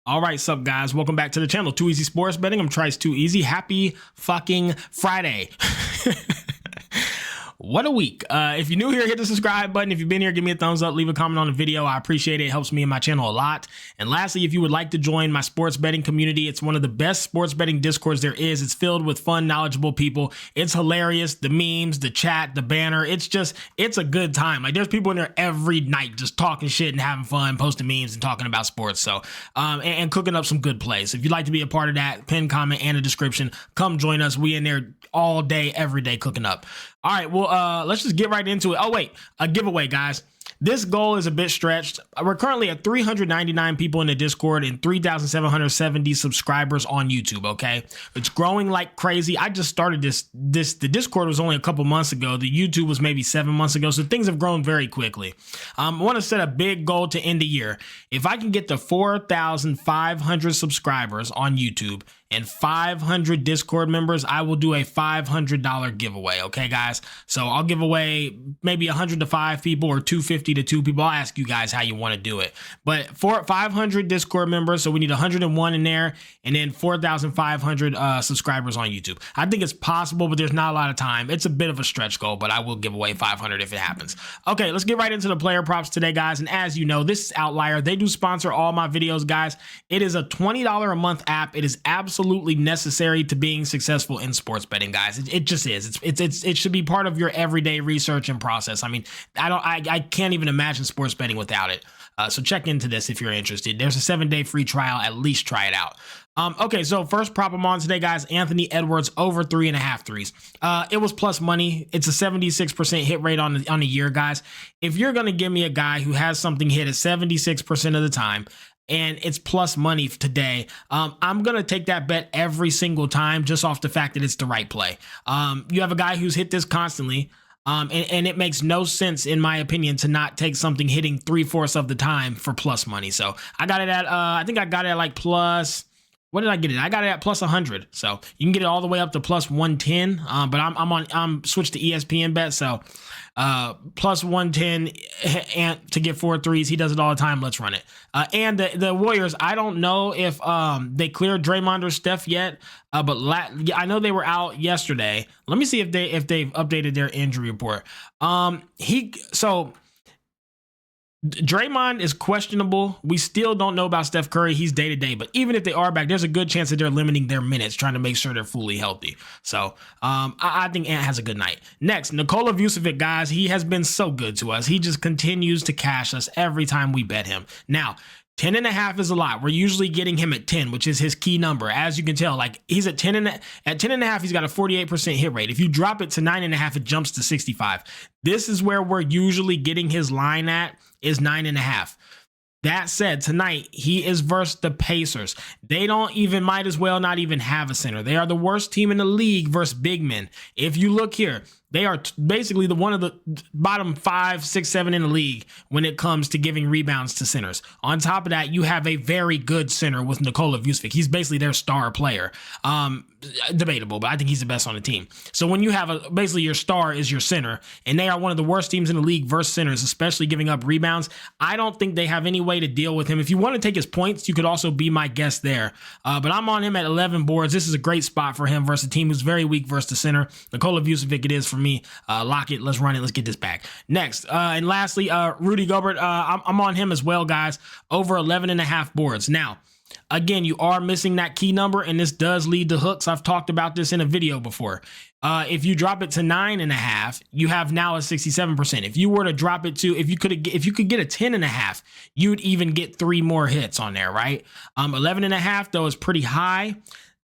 All right, sup guys, welcome back to the channel. Too Easy Sports Betting. I'm Trice Too Easy. Happy fucking Friday. What a week. If you're new here, hit the subscribe button. If you've been here, give me a thumbs up, leave a comment on the video. I appreciate it. It helps me and my channel a lot. And lastly, if you would like to join my sports betting community, it's one of the best sports betting discords there is. It's filled with fun, knowledgeable people. It's hilarious. The memes, the chat, the banner. It's a good time. Like there's people in there every night just talking shit and having fun, posting memes and talking about sports. So, and cooking up some good plays. If you'd like to be a part of that, pin comment and a description, come join us. We in there all day, every day cooking up. All right, well, let's just get right into it. Oh, wait, a giveaway, guys. This goal is a bit stretched. We're currently at 399 people in the Discord and 3,770 subscribers on YouTube, okay? It's growing like crazy. I just started the Discord was only a couple months ago. The YouTube was maybe 7 months ago, so things have grown very quickly. I want to set a big goal to end the year. If I can get to 4,500 subscribers on YouTube and 500 Discord members, I will do a $500 giveaway. Okay, guys? So I'll give away maybe 100 to 5 people or 250 to 2 people. I'll ask you guys how you want to do it. But for 500 Discord members, so we need 101 in there, and then 4,500 subscribers on YouTube. I think it's possible, but there's not a lot of time. It's a bit of a stretch goal, but I will give away 500 if it happens. Okay, let's get right into the player props today, guys. And as you know, this is Outlier. They do sponsor all my videos, guys. It is a $20 a month app. It is absolutely necessary to being successful in sports betting, guys. It just is. It should be part of your everyday research and process. I mean, I can't even imagine sports betting without it. So check into this if you're interested. There's a 7-day free trial. At least try it out. Okay, so first prop I'm on today, guys. Anthony Edwards over 3.5 threes. It was plus money. It's a 76% hit rate on the year, guys. If you're gonna give me a guy who has something hit at 76% of the time, and it's plus money today, I'm going to take that bet every single time just off the fact that it's the right play. You have a guy who's hit this constantly, and it makes no sense, in my opinion, to not take something hitting 3/4 of the time for plus money. So I got it at, I think I got it at like plus... What did I get it? I got it at plus 100. So you can get it all the way up to plus 110. But I'm switched to ESPN bet. So plus 110 and to get 4 threes. He does it all the time. Let's run it. And the Warriors, I don't know if they cleared Draymond or Steph yet. But I know they were out yesterday. Let me see if they've updated their injury report. Draymond is questionable. We still don't know about Steph Curry. He's day-to-day. But even if they are back, there's a good chance that they're limiting their minutes, trying to make sure they're fully healthy. So I think Ant has a good night. Next, Nikola Vucevic, guys. He has been so good to us. He just continues to cash us every time we bet him. Now, 10.5 is a lot. We're usually getting him at 10, which is his key number. As you can tell, like he's at 10.5, he's got a 48% hit rate. If you drop it to 9.5, it jumps to 65. This is where we're usually getting his line at, is 9.5. That said, tonight he is versus the Pacers. They might as well not even have a center. They are the worst team in the league versus big men. If you look here, they are basically one of the bottom 5, 6, 7 in the league when it comes to giving rebounds to centers. On top of that, you have a very good center with Nikola Vucevic. He's basically their star player. Debatable, but I think he's the best on the team. So when you have basically your star is your center, and they are one of the worst teams in the league versus centers, especially giving up rebounds, I don't think they have any way to deal with him. If you want to take his points, you could also be my guest there. But I'm on him at 11 boards. This is a great spot for him versus a team who's very weak versus the center. Nikola Vucevic it is for me. Lock it. Let's run it. Let's get this back. Next, and lastly, Rudy Gobert. I'm on him as well, guys. Over 11.5 boards. Now, again, you are missing that key number, and this does lead to hooks. I've talked about this in a video before. If you drop it to 9.5, you have now a 67%. If you were to drop it to, if you could get a 10.5, you'd even get 3 more hits on there, right? 11.5 though is pretty high.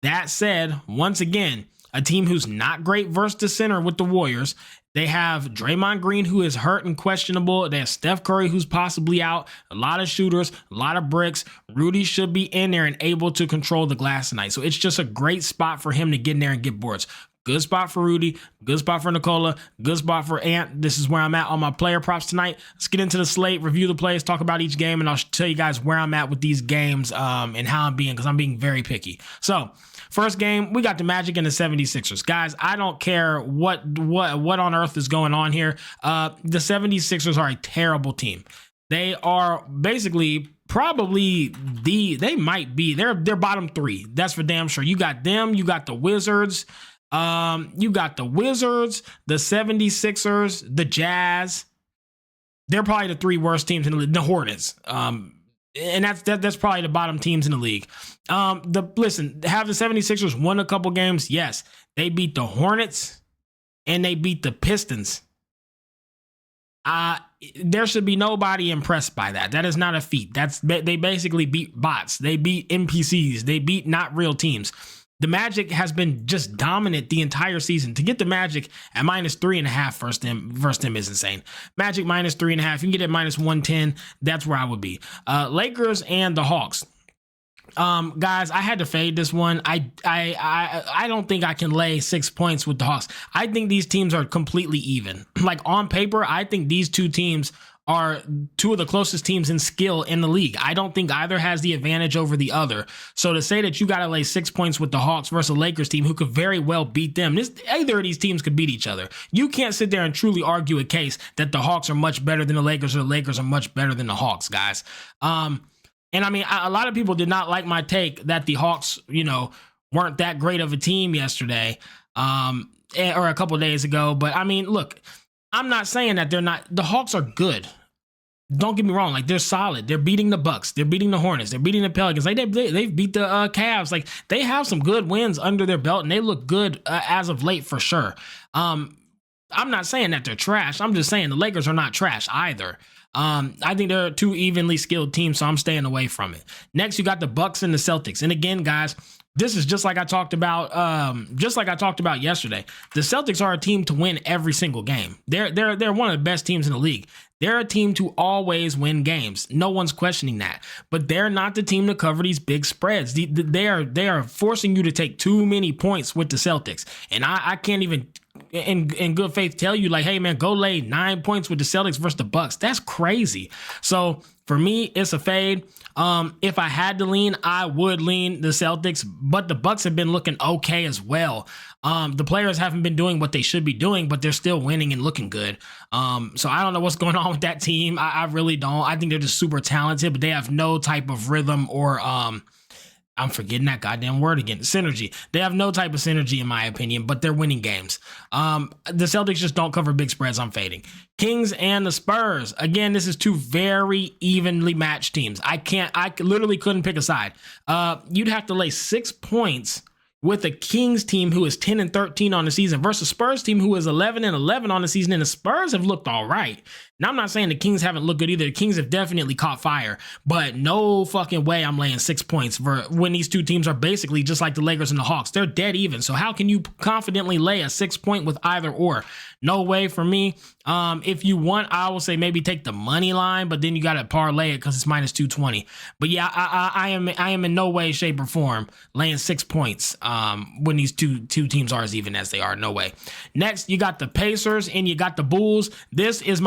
That said, once again, a team who's not great versus the center with the Warriors. They have Draymond Green, who is hurt and questionable. They have Steph Curry, who's possibly out. A lot of shooters, a lot of bricks. Rudy should be in there and able to control the glass tonight. So it's just a great spot for him to get in there and get boards. Good spot for Rudy. Good spot for Nikola. Good spot for Ant. This is where I'm at on my player props tonight. Let's get into the slate, review the plays, talk about each game, and I'll tell you guys where I'm at with these games and how I'm being, because I'm being very picky. So first game, we got the Magic and the 76ers. Guys, I don't care what on earth is going on here. The 76ers are a terrible team. They are basically probably they might be they're bottom 3. That's for damn sure. You got them, you got the Wizards, the 76ers, the Jazz. They're probably the 3 worst teams in the Hornets. And that's probably the bottom teams in the league. Listen, have the 76ers won a couple games? Yes. They beat the Hornets and they beat the Pistons. There should be nobody impressed by that. That is not a feat. They basically beat bots. They beat NPCs. They beat not real teams. The Magic has been just dominant the entire season. To get the Magic at -3.5 versus them is insane. Magic -3.5. You can get it at -110. That's where I would be. Lakers and the Hawks. Guys, I had to fade this one. I don't think I can lay 6 points with the Hawks. I think these teams are completely even. Like on paper, I think these two teams are 2 of the closest teams in skill in the league. I don't think either has the advantage over the other. So to say that you got to lay 6 points with the Hawks versus a Lakers team who could very well beat them, either of these teams could beat each other. You can't sit there and truly argue a case that the Hawks are much better than the Lakers or the Lakers are much better than the Hawks, guys. And I mean, a lot of people did not like my take that the Hawks, weren't that great of a team yesterday, or a couple days ago. But I mean, look, I'm not saying that they're not. The Hawks are good. Don't get me wrong. Like, they're solid. They're beating the Bucks. They're beating the Hornets. They're beating the Pelicans. Like, they've beat the Cavs. Like, they have some good wins under their belt, and they look good as of late for sure. I'm not saying that they're trash. I'm just saying the Lakers are not trash either. I think they're 2 evenly skilled teams, so I'm staying away from it. Next, you got the Bucks and the Celtics. And again, guys, this is just like I talked about yesterday. The Celtics are a team to win every single game. They're one of the best teams in the league. They're a team to always win games. No one's questioning that. But they're not the team to cover these big spreads. They are forcing you to take too many points with the Celtics. And I can't even in good faith tell you, like, hey man, go lay 9 points with the Celtics versus the Bucks. That's crazy. So for me, it's a fade. If I had to lean, I would lean the Celtics, but the Bucks have been looking okay as well. The players haven't been doing what they should be doing, but they're still winning and looking good. So I don't know what's going on with that team. I really don't. I think they're just super talented, but they have no type of rhythm or I'm forgetting that goddamn word again. Synergy. They have no type of synergy in my opinion, but they're winning games. The Celtics just don't cover big spreads. I'm fading. Kings and the Spurs. Again, this is 2 very evenly matched teams. I literally couldn't pick a side. You'd have to lay 6 points with a Kings team who is 10-13 on the season versus Spurs team who is 11-11 on the season, and the Spurs have looked all right. Now, I'm not saying the Kings haven't looked good either. The Kings have definitely caught fire, but no fucking way I'm laying 6 points when these 2 teams are basically just like the Lakers and the Hawks. They're dead even. So how can you confidently lay a 6 point with either or? No way for me. If you want, I will say maybe take the money line, but then you got to parlay it because it's -220. But yeah, I am in no way, shape, or form laying 6 points when these two teams are as even as they are. No way. Next, you got the Pacers and you got the Bulls. This is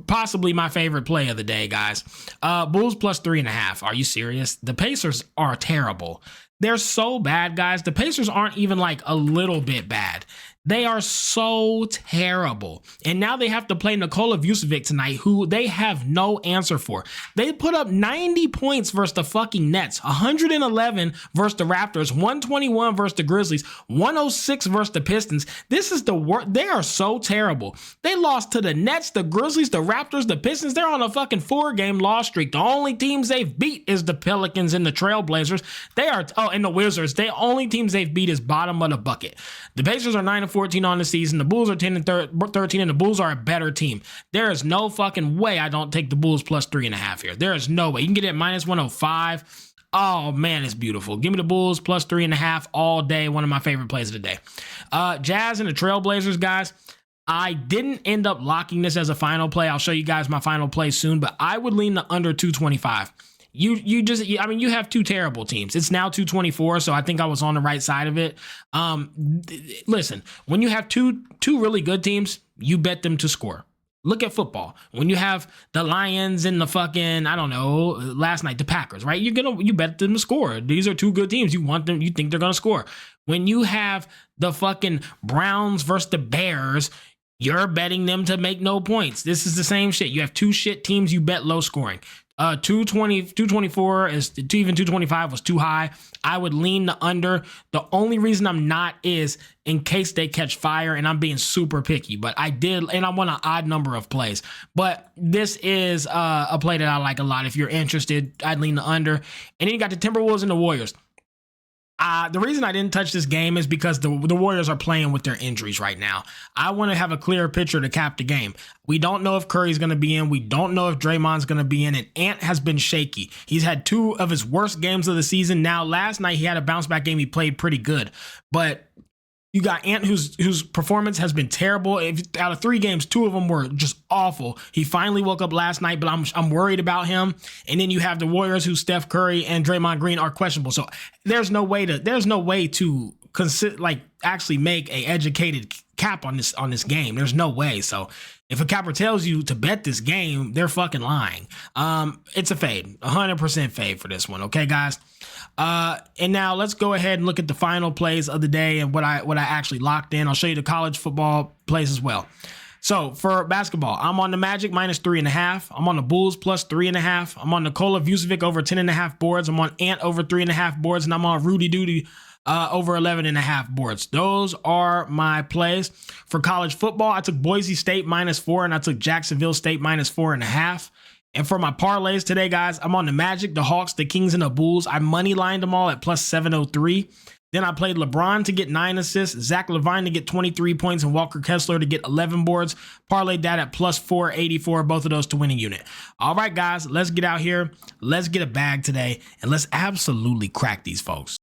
possibly my favorite play of the day, guys. Bulls +3.5. Are you serious? The Pacers are terrible. They're so bad, guys. The Pacers aren't even like a little bit bad. They are so terrible. And now they have to play Nikola Vucevic tonight, who they have no answer for. They put up 90 points versus the fucking Nets, 111 versus the Raptors, 121 versus the Grizzlies, 106 versus the Pistons. This is the worst. They are so terrible. They lost to the Nets, the Grizzlies, the Raptors, the Pistons. They're on a fucking 4-game loss streak. The only teams they've beat is the Pelicans and the Trailblazers. And the Wizards. The only teams they've beat is bottom of the bucket. The Pacers are 9-14 on the season. The Bulls are 10-13, and the Bulls are a better team. There is no fucking way I don't take the Bulls +3.5 here. There is no way. You can get it at -105. Oh, man, it's beautiful. Give me the Bulls +3.5 all day. One of my favorite plays of the day. Jazz and the Trailblazers, guys. I didn't end up locking this as a final play. I'll show you guys my final play soon, but I would lean the under 225. You have 2 terrible teams. It's now 224, so I think I was on the right side of it. Listen, when you have two really good teams, you bet them to score. Look at football. When you have the Lions and the fucking, I don't know, last night, the Packers, right? You bet them to score. These are 2 good teams. You think they're going to score. When you have the fucking Browns versus the Bears, you're betting them to make no points. This is the same shit. You have 2 shit teams, you bet low scoring. 220, 224 is even 225 was too high. I would lean the under. The only reason I'm not is in case they catch fire, and I'm being super picky, but I did, and I want an odd number of plays. But this is a play that I like a lot. If you're interested, I'd lean the under. And then you got the Timberwolves and the Warriors. The reason I didn't touch this game is because the Warriors are playing with their injuries right now. I want to have a clear picture to cap the game. We don't know if Curry's going to be in. We don't know if Draymond's going to be in. And Ant has been shaky. He's had 2 of his worst games of the season. Now, last night he had a bounce back game. He played pretty good. But you got Ant, whose performance has been terrible. Out of 3 games, 2 of them were just awful. He finally woke up last night, but I'm worried about him. And then you have the Warriors, who Steph Curry and Draymond Green are questionable. So there's no way to actually make a educated cap on this game. There's no way. So if a capper tells you to bet this game, they're fucking lying. It's a fade, 100% fade for this one. Okay, guys. And now let's go ahead and look at the final plays of the day and what I actually locked in. I'll show you the college football plays as well. So for basketball, I'm on the Magic -3.5. I'm on the Bulls +3.5. I'm on Nikola Vucevic over 10.5 boards. I'm on Ant over 3.5 boards, and I'm on Rudy Duty over 11.5 boards. Those are my plays. For college football, I took Boise State -4, and I took Jacksonville State -4.5. And for my parlays today, guys, I'm on the Magic, the Hawks, the Kings, and the Bulls. I money lined them all at +703. Then I played LeBron to get 9 assists, Zach LaVine to get 23 points, and Walker Kessler to get 11 boards. Parlayed that at +484, both of those to win a unit. All right, guys, let's get out here. Let's get a bag today, and let's absolutely crack these folks.